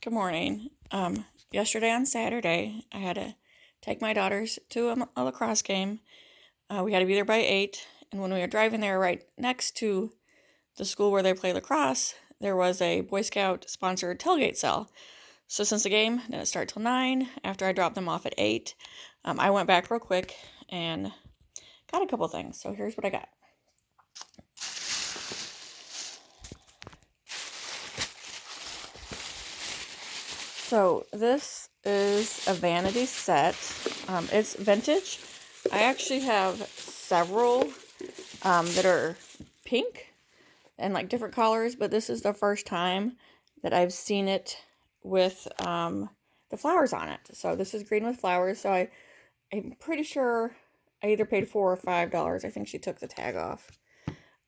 Good morning. Yesterday on Saturday, I had to take my daughters to a lacrosse game. We had to be there by 8, and when we were driving there right next to the school where they play lacrosse, there was a Boy Scout sponsored tailgate sale. So since the game didn't start till 9, after I dropped them off at 8, I went back real quick and got a couple things. So here's what I got. So this is a Vanity Set. It's vintage. I actually have several that are pink and like different colors, but this is the first time that I've seen it with the flowers on it. So this is green with flowers. So I'm pretty sure I either paid $4 or $5. I think she took the tag off.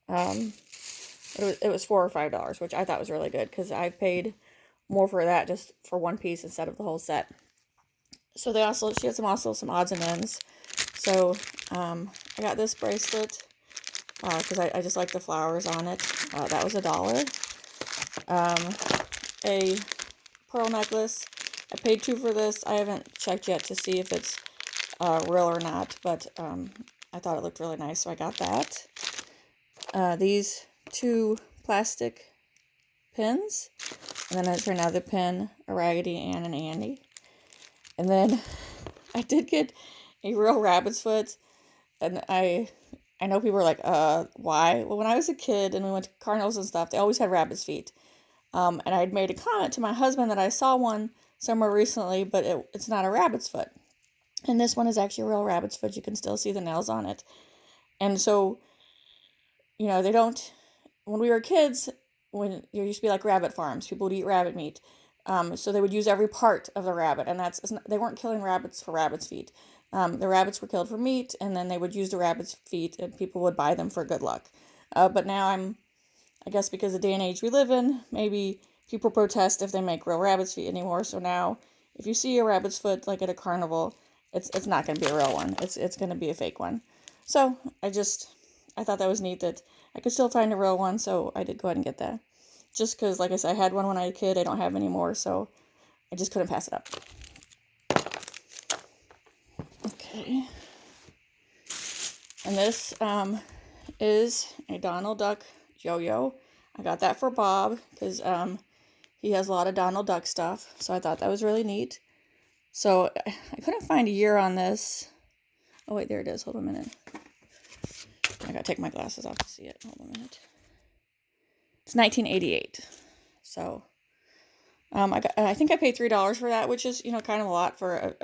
It was $4 or $5, which I thought was really good because I've paid more for that just for one piece instead of the whole set. So she had some odds and ends. So I got this bracelet because I just like the flowers on it. That was $1. A pearl necklace. I paid $2 for this. I haven't checked yet to see if it's real or not, but I thought it looked really nice, so I got that. These 2 plastic pins, and then there's another pin, a Raggedy Ann and Andy. And then I did get a real rabbit's foot, and I know people were like, why? Well, when I was a kid and we went to carnivals and stuff, they always had rabbit's feet. And I'd made a comment to my husband that I saw one somewhere recently, but it's not a rabbit's foot. And this one is actually a real rabbit's foot. You can still see the nails on it. And so, they don't, when we were kids, when there used to be like rabbit farms, people would eat rabbit meat. So they would use every part of the rabbit, and they weren't killing rabbits for rabbit's feet. The rabbits were killed for meat, and then they would use the rabbit's feet, and people would buy them for good luck. But now I guess because the day and age we live in, maybe people protest if they make real rabbit's feet anymore. So now, if you see a rabbit's foot like at a carnival, it's not going to be a real one. It's going to be a fake one. So I thought that was neat that I could still find a real one, so I did go ahead and get that. Just because, like I said, I had one when I was a kid. I don't have any more, so I just couldn't pass it up. Okay. And this is a Donald Duck yo-yo. I got that for Bob because he has a lot of Donald Duck stuff, so I thought that was really neat. So I couldn't find a year on this. Oh, wait, there it is. Hold on a minute. I gotta take my glasses off to see it. Hold on a minute. It's 1988. So I think I paid $3 for that, which is, kind of a lot for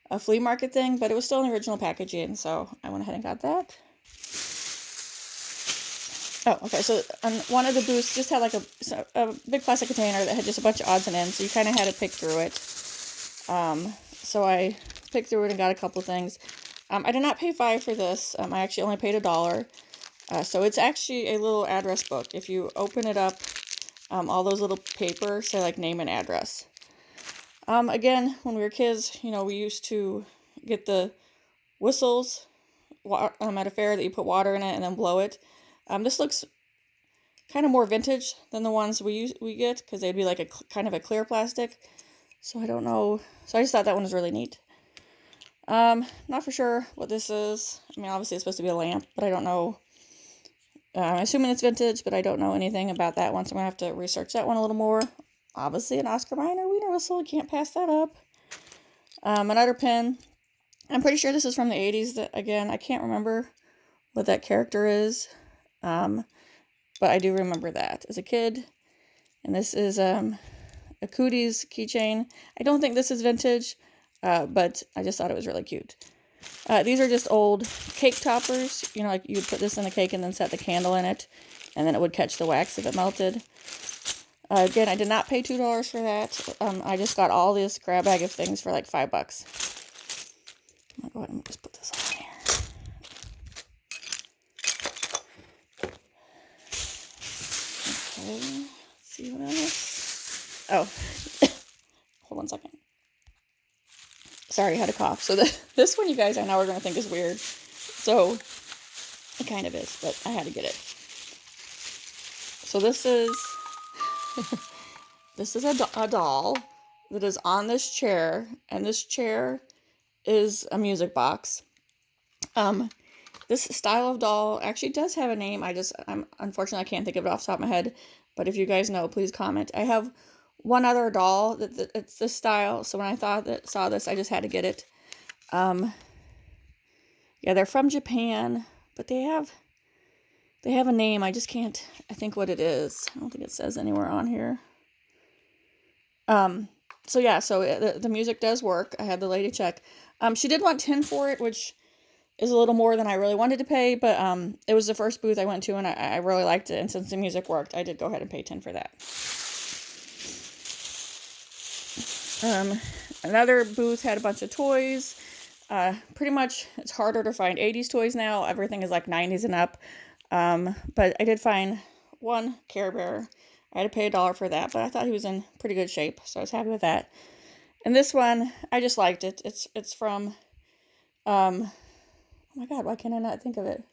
a flea market thing, but it was still in the original packaging, so I went ahead and got that. Oh, okay, so one of the booths just had like a big plastic container that had just a bunch of odds and ends, so you kind of had to pick through it. So I picked through it and got a couple things. I did not pay $5 for this. I actually only paid $1. So it's actually a little address book. If you open it up, all those little papers say like name and address. Again, when we were kids, we used to get the whistles at a fair that you put water in it and then blow it. This looks kind of more vintage than the ones we get because they'd be like a kind of a clear plastic. So I don't know. So I just thought that one was really neat. Not for sure what this is. I mean, obviously it's supposed to be a lamp, but I don't know. I'm assuming it's vintage, but I don't know anything about that one, so I'm going to have to research that one a little more. Obviously, an Oscar Mayer wiener whistle. Can't pass that up. Another pin. I'm pretty sure this is from the 80's. Again, I can't remember what that character is, but I do remember that as a kid. And this is a Cooties keychain. I don't think this is vintage, but I just thought it was really cute. These are just old cake toppers. Like you would put this in the cake and then set the candle in it, and then it would catch the wax if it melted. Again, I did not pay $2 for that. I just got all this grab bag of things for like $5. I'll go ahead and just put this on here. Okay, let's see what else. Oh, hold on a second. Sorry, I had a cough. So this one, you guys, I know are going to think is weird. So it kind of is, but I had to get it. So this is This is a doll that is on this chair, and this chair is a music box. This style of doll actually does have a name. Unfortunately, I can't think of it off the top of my head, but if you guys know, please comment. I have one other doll that it's this style, so when I saw this, I just had to get it. Yeah, they're from Japan, but they have a name. I just can't think what it is. I don't think it says anywhere on here. So yeah, the music does work. I had the lady check. She did want 10 for it, which is a little more than I really wanted to pay, but it was the first booth I went to, and I really liked it, and since the music worked, I did go ahead and pay 10 for that. Another booth had a bunch of toys. Pretty much, it's harder to find 80s toys now. Everything is like 90s and up. But I did find one Care Bear. I had to pay $1 for that, but I thought he was in pretty good shape, so I was happy with that. And this one, I just liked it. It's from, oh my God, why can't I not think of it?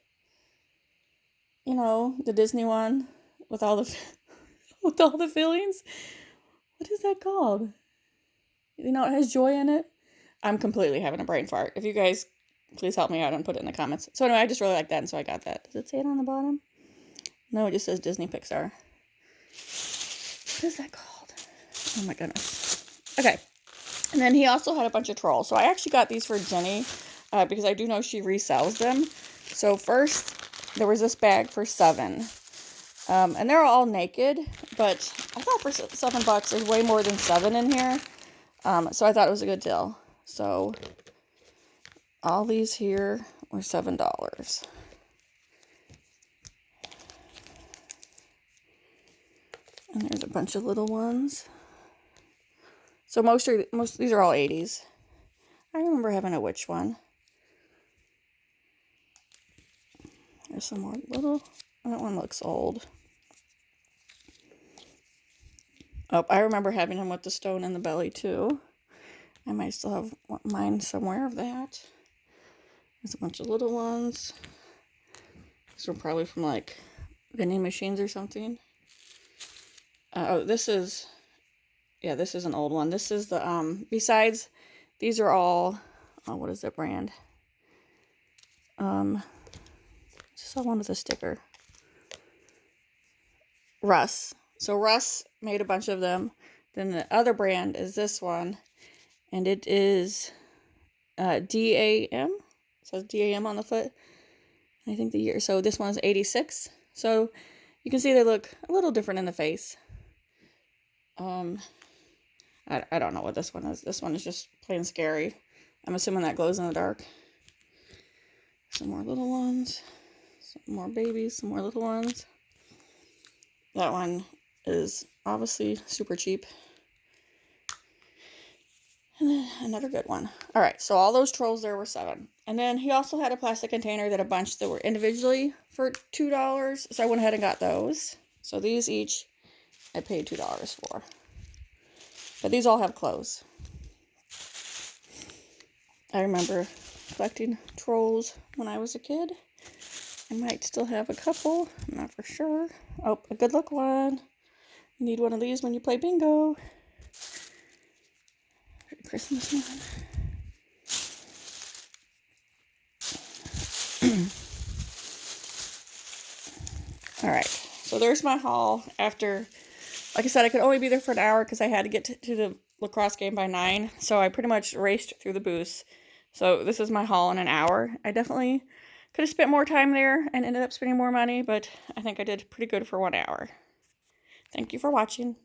You know, the Disney one with all the with all the fillings. What is that called? You know, it has joy in it. I'm completely having a brain fart. If you guys please help me out and put it in the comments. So anyway, I just really like that, and so I got that. Does it say it on the bottom? No, it just says Disney Pixar. What is that called? Oh my goodness. Okay. And then he also had a bunch of trolls. So I actually got these for Jenny because I do know she resells them. So first, there was this bag for $7. And they're all naked, but I thought for $7, there's way more than 7 in here. So I thought it was a good deal. So all these here were $7. And there's a bunch of little ones. So most these are all 80s. I remember having a witch one. There's some more little. That one looks old. Oh, I remember having him with the stone in the belly too. I might still have mine somewhere of that. There's a bunch of little ones. These were probably from like vending machines or something. Oh, this is an old one. This is the, besides, these are all, oh, what is that brand? Just saw one with a sticker. Russ. So Russ made a bunch of them. Then the other brand is this one, and it is DAM. It says DAM on the foot. I think the year. So this one is 86. So you can see they look a little different in the face. I don't know what this one is. This one is just plain scary. I'm assuming that glows in the dark. Some more little ones. Some more babies. Some more little ones. That one is obviously super cheap. And then another good one. Alright, so all those trolls there were $7. And then he also had a plastic container that a bunch that were individually for $2. So I went ahead and got those. So these each I paid $2 for. But these all have clothes. I remember collecting trolls when I was a kid. I might still have a couple. I'm not for sure. Oh, a good luck one. You need one of these when you play bingo. Christmas one. Alright, so there's my haul after, like I said, I could only be there for an hour because I had to get to the lacrosse game by 9, so I pretty much raced through the booths. So this is my haul in an hour. I definitely could have spent more time there and ended up spending more money, but I think I did pretty good for 1 hour. Thank you for watching.